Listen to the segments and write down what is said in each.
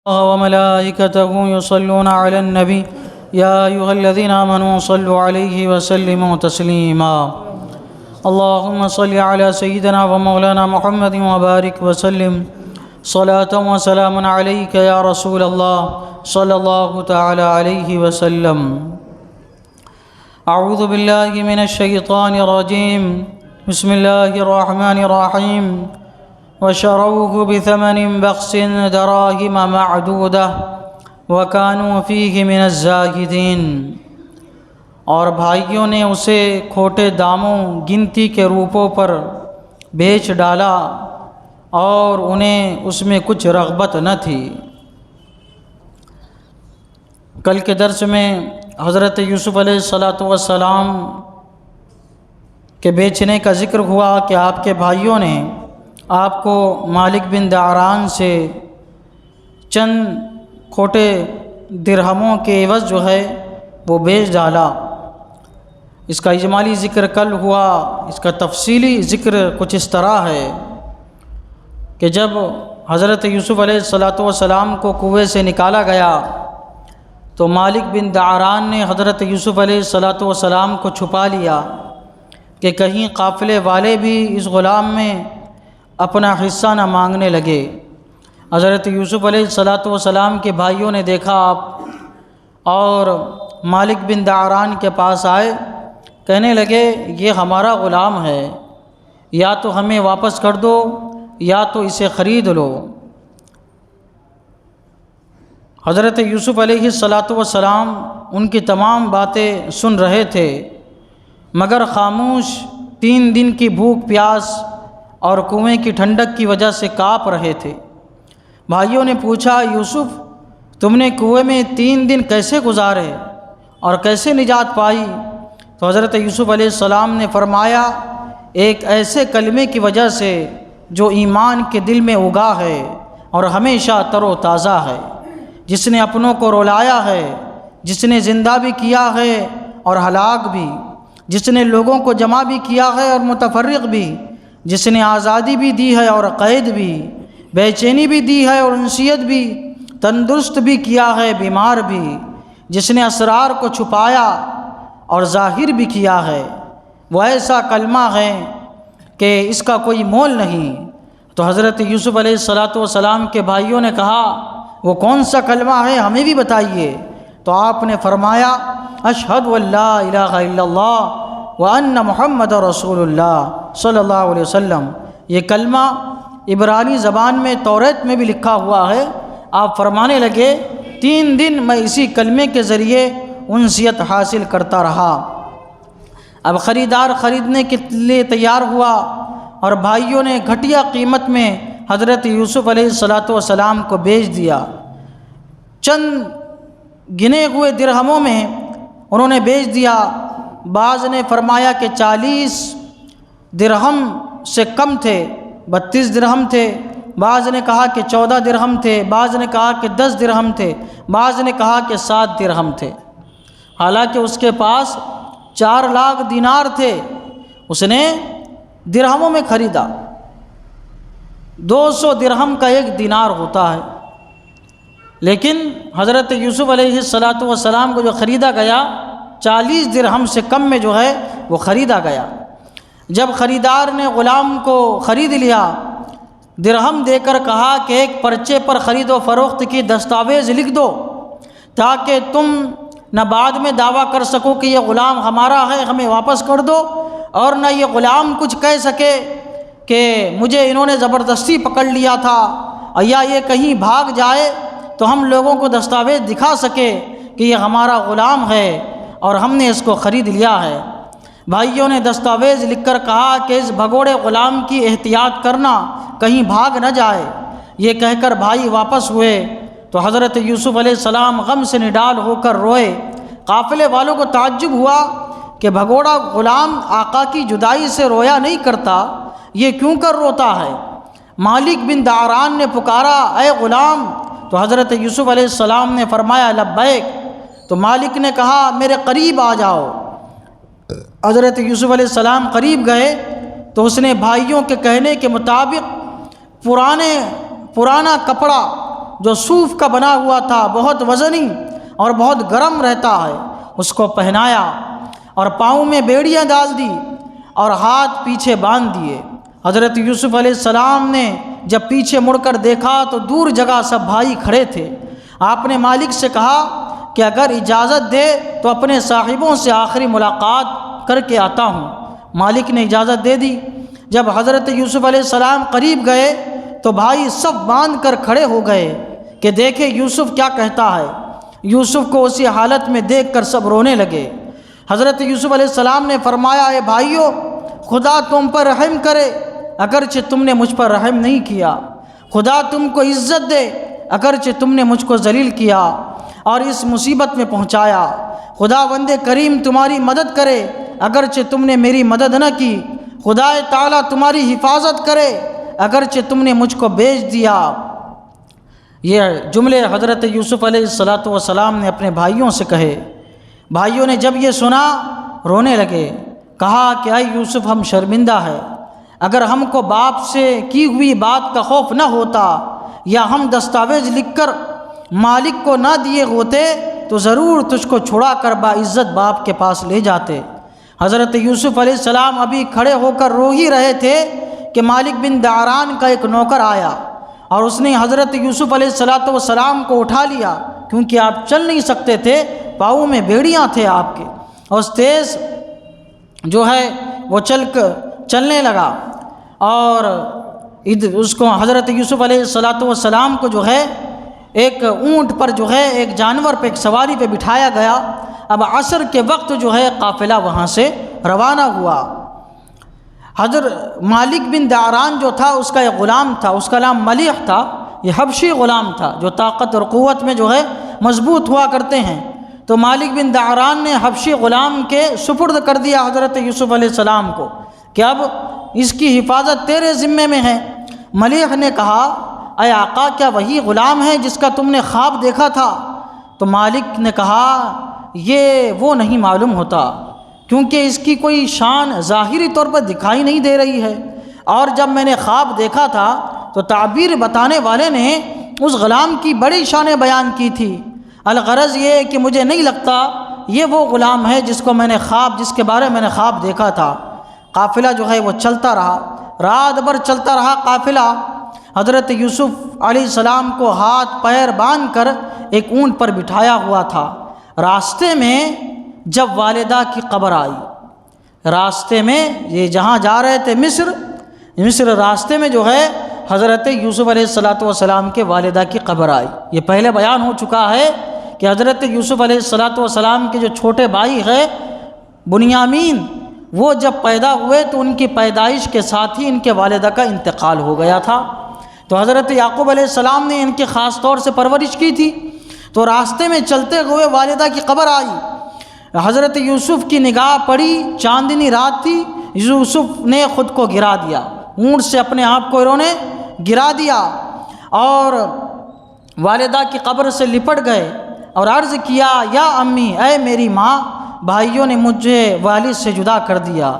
وملائكته يصلون على النبي يا أيها الذين آمنوا صلوا عليه وسلموا تسليما اللهم صل على سيدنا ومولانا محمد وبارك وسلم صلاة وسلام عليك يا رسول الله صلى الله تعالى عليه وسلم. أعوذ بالله من الشيطان الرجيم. بسم الله الرحمن الرحيم. وشروه بثمن بخس دراهم معدودة وكانوا فيه من الزاهدين. اور بھائیوں نے اسے کھوٹے داموں گنتی کے روپوں پر بیچ ڈالا اور انہیں اس میں کچھ رغبت نہ تھی. کل کے درس میں حضرت یوسف علیہ السلام کے بیچنے کا ذکر ہوا کہ آپ کے بھائیوں نے آپ کو مالک بن دعران سے چند کھوٹے درہموں کے عوض جو ہے وہ بیچ ڈالا. اس کا اجمالی ذکر کل ہوا. اس کا تفصیلی ذکر کچھ اس طرح ہے کہ جب حضرت یوسف علیہ السلام کو کنویں سے نکالا گیا تو مالک بن دعران نے حضرت یوسف علیہ السلام کو چھپا لیا کہ کہیں قافلے والے بھی اس غلام میں اپنا حصہ نہ مانگنے لگے. حضرت یوسف علیہ السلام کے بھائیوں نے دیکھا اور مالک بن دعران کے پاس آئے، کہنے لگے یہ ہمارا غلام ہے، یا تو ہمیں واپس کر دو یا تو اسے خرید لو. حضرت یوسف علیہ السلام ان کی تمام باتیں سن رہے تھے مگر خاموش. 3 دن کی بھوک پیاس اور کنویں کی ٹھنڈک کی وجہ سے کانپ رہے تھے. بھائیوں نے پوچھا یوسف تم نے کنویں میں 3 دن کیسے گزارے اور کیسے نجات پائی؟ تو حضرت یوسف علیہ السلام نے فرمایا ایک ایسے کلمے کی وجہ سے جو ایمان کے دل میں اگا ہے اور ہمیشہ تر و تازہ ہے، جس نے اپنوں کو رلایا ہے، جس نے زندہ بھی کیا ہے اور ہلاک بھی، جس نے لوگوں کو جمع بھی کیا ہے اور متفرق بھی، جس نے آزادی بھی دی ہے اور قید بھی، بے چینی بھی دی ہے اور انسیت بھی، تندرست بھی کیا ہے بیمار بھی، جس نے اسرار کو چھپایا اور ظاہر بھی کیا ہے. وہ ایسا کلمہ ہے کہ اس کا کوئی مول نہیں. تو حضرت یوسف علیہ السلام کے بھائیوں نے کہا وہ کون سا کلمہ ہے ہمیں بھی بتائیے. تو آپ نے فرمایا اشہد ان لا الہ الا اللہ وان محمد رسول اللہ صلی اللہ علیہ وسلم. یہ کلمہ عبرانی زبان میں توریت میں بھی لکھا ہوا ہے. آپ فرمانے لگے 3 دن میں اسی کلمے کے ذریعے انسیت حاصل کرتا رہا. اب خریدار خریدنے کے لیے تیار ہوا اور بھائیوں نے گھٹیا قیمت میں حضرت یوسف علیہ السلام کو بیچ دیا. چند گنے ہوئے درہموں میں انہوں نے بیچ دیا. بعض نے فرمایا کہ 40 درہم سے کم تھے، 32 درہم تھے. بعض نے کہا کہ 14 درہم تھے، بعض نے کہا کہ 10 درہم تھے، بعض نے کہا کہ 7 درہم تھے. حالانکہ اس کے پاس 4 لاکھ دینار تھے. اس نے درہموں میں خریدا. 200 درہم کا 1 دینار ہوتا ہے. لیکن حضرت یوسف علیہ السلام کو جو خریدا گیا 40 درہم سے کم میں جو ہے وہ خریدا گیا. جب خریدار نے غلام کو خرید لیا، درہم دے کر کہا کہ ایک پرچے پر خرید و فروخت کی دستاویز لکھ دو تاکہ تم نہ بعد میں دعویٰ کر سکو کہ یہ غلام ہمارا ہے ہمیں واپس کر دو، اور نہ یہ غلام کچھ کہہ سکے کہ مجھے انہوں نے زبردستی پکڑ لیا تھا، یا یہ کہیں بھاگ جائے تو ہم لوگوں کو دستاویز دکھا سکے کہ یہ ہمارا غلام ہے اور ہم نے اس کو خرید لیا ہے. بھائیوں نے دستاویز لکھ کر کہا کہ اس بھگوڑے غلام کی احتیاط کرنا کہیں بھاگ نہ جائے. یہ کہہ کر بھائی واپس ہوئے تو حضرت یوسف علیہ السلام غم سے نڈال ہو کر روئے. قافلے والوں کو تعجب ہوا کہ بھگوڑا غلام آقا کی جدائی سے رویا نہیں کرتا، یہ کیوں کر روتا ہے؟ مالک بن دعران نے پکارا اے غلام، تو حضرت یوسف علیہ السلام نے فرمایا لبیک. تو مالک نے کہا میرے قریب آ جاؤ. حضرت یوسف علیہ السلام قریب گئے تو اس نے بھائیوں کے کہنے کے مطابق پرانا کپڑا جو صوف کا بنا ہوا تھا، بہت وزنی اور بہت گرم رہتا ہے، اس کو پہنایا اور پاؤں میں بیڑیاں ڈال دی اور ہاتھ پیچھے باندھ دیے۔ حضرت یوسف علیہ السلام نے جب پیچھے مڑ کر دیکھا تو دور جگہ سب بھائی کھڑے تھے۔ آپ نے مالک سے کہا کہ اگر اجازت دے تو اپنے صاحبوں سے آخری ملاقات کر کے آتا ہوں۔ مالک نے اجازت دے دی۔ جب حضرت یوسف علیہ السلام قریب گئے تو بھائی سب باندھ کر کھڑے ہو گئے کہ دیکھیں یوسف کیا کہتا ہے۔ یوسف کو اسی حالت میں دیکھ کر سب رونے لگے۔ حضرت یوسف علیہ السلام نے فرمایا، اے بھائیو، خدا تم پر رحم کرے اگرچہ تم نے مجھ پر رحم نہیں کیا۔ خدا تم کو عزت دے اگرچہ تم نے مجھ کو ذلیل کیا اور اس مصیبت میں پہنچایا۔ خدا بند کریم تمہاری مدد کرے اگرچہ تم نے میری مدد نہ کی۔ خدا تعالیٰ تمہاری حفاظت کرے اگرچہ تم نے مجھ کو بیچ دیا۔ یہ جملے حضرت یوسف علیہ السلام نے اپنے بھائیوں سے کہے۔ بھائیوں نے جب یہ سنا رونے لگے، کہا کہ اے یوسف، ہم شرمندہ ہے۔ اگر ہم کو باپ سے کی ہوئی بات کا خوف نہ ہوتا یا ہم دستاویز لکھ کر مالک کو نہ دیے ہوتے تو ضرور تجھ کو چھڑا کر باعزت باپ کے پاس لے جاتے۔ حضرت یوسف علیہ السلام ابھی کھڑے ہو کر رو ہی رہے تھے کہ مالک بن دعران کا ایک نوکر آیا اور اس نے حضرت یوسف علیہ السلام کو اٹھا لیا، کیونکہ آپ چل نہیں سکتے تھے، پاؤں میں بیڑیاں تھے آپ کے، اور تیز جو ہے وہ چلنے لگا اور اس کو حضرت یوسف علیہ السلام کو جو ہے ایک اونٹ پر جو ہے ایک جانور پہ ایک سواری پہ بٹھایا گیا۔ اب عصر کے وقت جو ہے قافلہ وہاں سے روانہ ہوا۔ حضرت مالک بن دعران جو تھا اس کا ایک غلام تھا، اس کا نام ملیح تھا، یہ حبشی غلام تھا جو طاقت اور قوت میں جو ہے مضبوط ہوا کرتے ہیں۔ تو مالک بن دعران نے حبشی غلام کے سپرد کر دیا حضرت یوسف علیہ السلام کو کہ اب اس کی حفاظت تیرے ذمے میں ہے۔ ملیح نے کہا، اے آقا، کیا وہی غلام ہے جس کا تم نے خواب دیکھا تھا؟ تو مالک نے کہا، یہ وہ نہیں معلوم ہوتا، کیونکہ اس کی کوئی شان ظاہری طور پر دکھائی نہیں دے رہی ہے، اور جب میں نے خواب دیکھا تھا تو تعبیر بتانے والے نے اس غلام کی بڑی شانیں بیان کی تھی۔ الغرض یہ کہ مجھے نہیں لگتا یہ وہ غلام ہے جس کے بارے میں نے خواب دیکھا تھا۔ قافلہ جو ہے وہ چلتا رہا، رات بھر چلتا رہا قافلہ۔ حضرت یوسف علیہ السلام کو ہاتھ پیر باندھ کر ایک اونٹ پر بٹھایا ہوا تھا۔ راستے میں جب والدہ کی قبر آئی، راستے میں یہ جہاں جا رہے تھے مصر راستے میں جو ہے حضرت یوسف علیہ السلام کے والدہ کی قبر آئی۔ یہ پہلے بیان ہو چکا ہے کہ حضرت یوسف علیہ السلام کے جو چھوٹے بھائی ہے بنیامین، وہ جب پیدا ہوئے تو ان کی پیدائش کے ساتھ ہی ان کے والدہ کا انتقال ہو گیا تھا۔ تو حضرت یعقوب علیہ السلام نے ان کی خاص طور سے پرورش کی تھی۔ تو راستے میں چلتے ہوئے والدہ کی قبر آئی، حضرت یوسف کی نگاہ پڑی، چاندنی رات تھی، یوسف نے خود کو گرا دیا، اونٹ سے اپنے آپ کو انہوں نے گرا دیا اور والدہ کی قبر سے لپٹ گئے اور عرض کیا، یا امی، اے میری ماں، بھائیوں نے مجھے والد سے جدا کر دیا،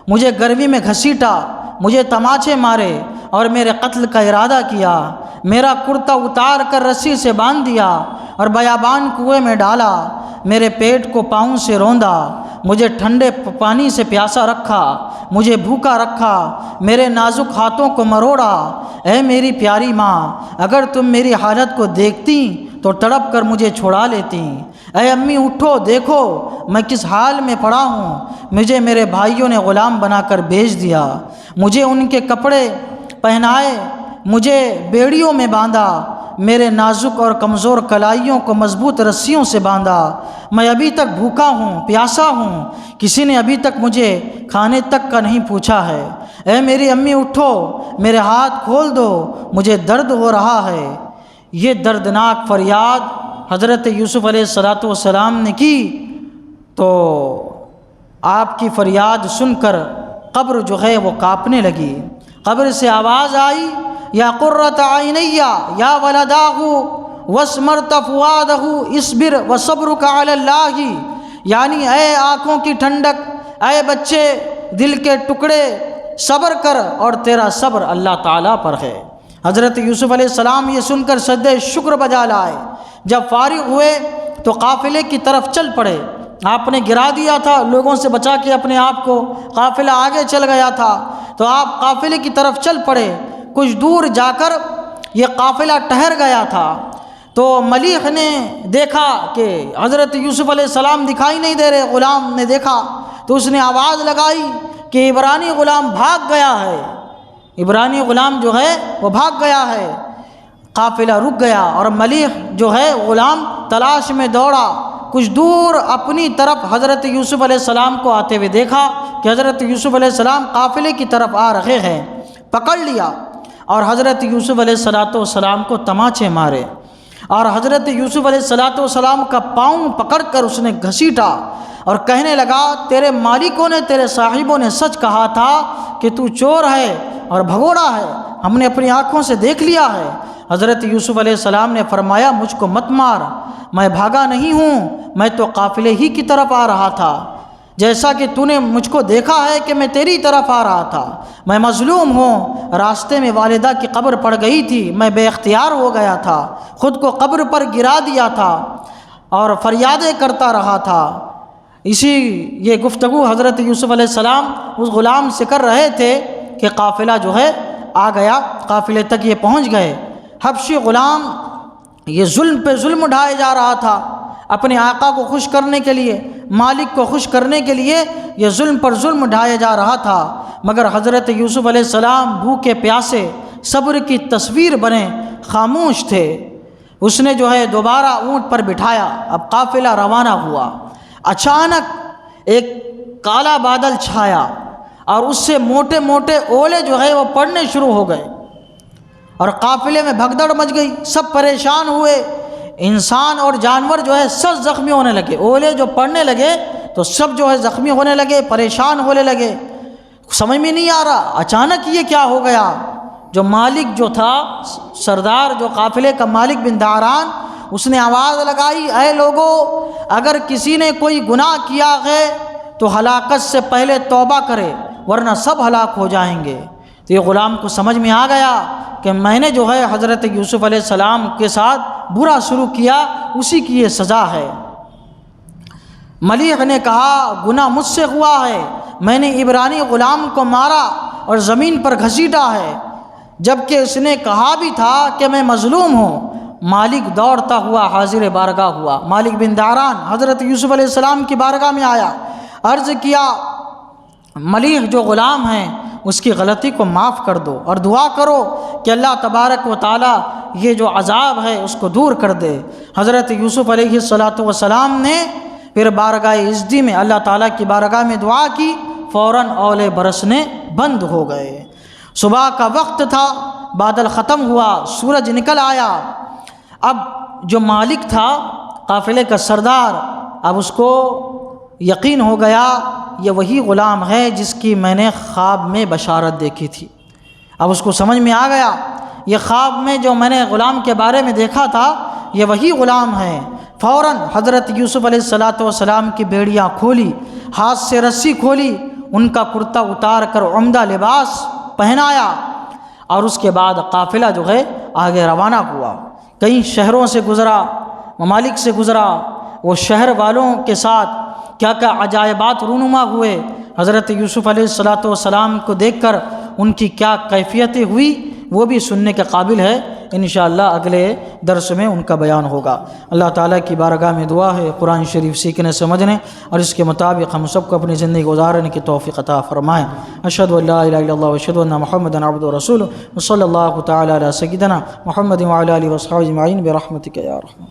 مجھے گرمی میں گھسیٹا، مجھے تماچے مارے اور میرے قتل کا ارادہ کیا، میرا کرتا اتار کر رسی سے باندھ دیا اور بیابان کنویں میں ڈالا، میرے پیٹ کو پاؤں سے روندا، مجھے ٹھنڈے پانی سے پیاسا رکھا، مجھے بھوکا رکھا، میرے نازک ہاتھوں کو مروڑا۔ اے میری پیاری ماں، اگر تم میری حالت کو دیکھتی تو تڑپ کر مجھے چھڑا لیتی۔ اے امی، اٹھو، دیکھو میں کس حال میں پڑا ہوں، مجھے میرے بھائیوں نے غلام بنا کر بیچ دیا، مجھے ان کے کپڑے پہنائے، مجھے بیڑیوں میں باندھا، میرے نازک اور کمزور کلائیوں کو مضبوط رسیوں سے باندھا، میں ابھی تک بھوکا ہوں، پیاسا ہوں، کسی نے ابھی تک مجھے کھانے تک کا نہیں پوچھا ہے۔ اے میری امی، اٹھو، میرے ہاتھ کھول دو، مجھے درد ہو رہا ہے۔ یہ دردناک فریاد حضرت یوسف علیہ السلام نے کی تو آپ کی فریاد سن کر قبر جو ہے وہ کانپنے لگی۔ قبر سے آواز آئی، یا قرۃ عینی یا ولداہ واسمرت فؤادہ اصبر وصبرک علی اللہ، یعنی اے آنکھوں کی ٹھنڈک، اے بچے دل کے ٹکڑے، صبر کر اور تیرا صبر اللہ تعالیٰ پر ہے۔ حضرت یوسف علیہ السلام یہ سن کر سجدہ شکر بجا لائے۔ جب فارغ ہوئے تو قافلے کی طرف چل پڑے۔ آپ نے گرا دیا تھا لوگوں سے بچا کے اپنے آپ کو، قافلہ آگے چل گیا تھا تو آپ قافلے کی طرف چل پڑے۔ کچھ دور جا کر یہ قافلہ ٹھہر گیا تھا تو ملیح نے دیکھا کہ حضرت یوسف علیہ السلام دکھائی نہیں دے رہے۔ غلام نے دیکھا تو اس نے آواز لگائی کہ عبرانی غلام بھاگ گیا ہے، عبرانی غلام جو ہے وہ بھاگ گیا ہے۔ قافلہ رک گیا اور ملیح جو ہے غلام تلاش میں دوڑا۔ کچھ دور اپنی طرف حضرت یوسف علیہ السلام کو آتے ہوئے دیکھا کہ حضرت یوسف علیہ السلام قافلے کی طرف آ رہے ہیں۔ پکڑ لیا اور حضرت یوسف علیہ السلام کو تماچے مارے، اور حضرت یوسف علیہ السلام کا پاؤں پکڑ کر اس نے گھسیٹا اور کہنے لگا تیرے مالکوں نے، تیرے صاحبوں نے سچ کہا تھا کہ تو چور ہے اور بھگوڑا ہے، ہم نے اپنی آنکھوں سے دیکھ لیا ہے۔ حضرت یوسف علیہ السلام نے فرمایا مجھ کو مت مار، میں بھاگا نہیں ہوں، میں تو قافلے ہی کی طرف آ رہا تھا، جیسا کہ تو نے مجھ کو دیکھا ہے کہ میں تیری طرف آ رہا تھا۔ میں مظلوم ہوں، راستے میں والدہ کی قبر پڑ گئی تھی، میں بے اختیار ہو گیا تھا، خود کو قبر پر گرا دیا تھا اور فریادیں کرتا رہا تھا۔ یہ گفتگو حضرت یوسف علیہ السلام اس غلام سے کر رہے تھے کہ قافلہ جو ہے آ گیا، قافلے تک یہ پہنچ گئے۔ حبشی غلام یہ ظلم پہ ظلم ڈھائے جا رہا تھا، اپنے آقا کو خوش کرنے کے لیے، مالک کو خوش کرنے کے لیے یہ ظلم پر ظلم ڈھائے جا رہا تھا، مگر حضرت یوسف علیہ السلام بھوکے پیاسے صبر کی تصویر بنے خاموش تھے۔ اس نے جو ہے دوبارہ اونٹ پر بٹھایا، اب قافلہ روانہ ہوا۔ اچانک ایک کالا بادل چھایا اور اس سے موٹے موٹے اولے جو ہے وہ پڑنے شروع ہو گئے اور قافلے میں بھگدڑ مچ گئی، سب پریشان ہوئے، انسان اور جانور جو ہے سب زخمی ہونے لگے۔ اولے جو پڑنے لگے تو سب جو ہے زخمی ہونے لگے، پریشان ہونے لگے، سمجھ میں نہیں آ رہا اچانک یہ کیا ہو گیا۔ جو مالک جو تھا، سردار جو قافلے کا مالک بن داران، اس نے آواز لگائی اے لوگو، اگر کسی نے کوئی گناہ کیا ہے تو ہلاکت سے پہلے توبہ کرے ورنہ سب ہلاک ہو جائیں گے۔ تو یہ غلام کو سمجھ میں آ گیا کہ میں نے جو ہے حضرت یوسف علیہ السلام کے ساتھ برا شروع کیا، اسی کی یہ سزا ہے۔ ملیح نے کہا گناہ مجھ سے ہوا ہے، میں نے عبرانی غلام کو مارا اور زمین پر گھسیٹا ہے، جبکہ اس نے کہا بھی تھا کہ میں مظلوم ہوں۔ مالک دوڑتا ہوا حاضر بارگاہ ہوا، مالک بن داران حضرت یوسف علیہ السلام کی بارگاہ میں آیا، عرض کیا ملیح جو غلام ہیں اس کی غلطی کو معاف کر دو اور دعا کرو کہ اللہ تبارک و تعالی یہ جو عذاب ہے اس کو دور کر دے۔ حضرت یوسف علیہ السلام نے پھر بارگاہ عزتی میں اللہ تعالیٰ کی بارگاہ میں دعا کی، فوراً اولے برسنے بند ہو گئے۔ صبح کا وقت تھا، بادل ختم ہوا، سورج نکل آیا۔ اب جو مالک تھا قافلے کا سردار، اب اس کو یقین ہو گیا یہ وہی غلام ہے جس کی میں نے خواب میں بشارت دیکھی تھی۔ اب اس کو سمجھ میں آ گیا یہ خواب میں جو میں نے غلام کے بارے میں دیکھا تھا یہ وہی غلام ہے۔ فوراً حضرت یوسف علیہ السلام کی بیڑیاں کھولی، ہاتھ سے رسی کھولی، ان کا کرتا اتار کر عمدہ لباس پہنایا اور اس کے بعد قافلہ جو ہے آگے روانہ ہوا۔ کئی شہروں سے گزرا، ممالک سے گزرا، وہ شہر والوں کے ساتھ کیا کیا عجائبات رونما ہوئے، حضرت یوسف علیہ السلام کو دیکھ کر ان کی کیا کیفیتیں ہوئی وہ بھی سننے کے قابل ہے۔ انشاءاللہ اگلے درس میں ان کا بیان ہوگا۔ اللہ تعالیٰ کی بارگاہ میں دعا ہے قرآن شریف سیکھنے سمجھنے اور اس کے مطابق ہم سب کو اپنی زندگی گزارنے کی توفیق عطا فرمائے۔ اشہد ان لا الہ الا اللہ واشہد ان محمدا عبدہ ورسولہ وصلی اللہ تعالی علی سیدنا محمد وعلی آلہ وصحبہ اجمعین برحمتک یا ارحم۔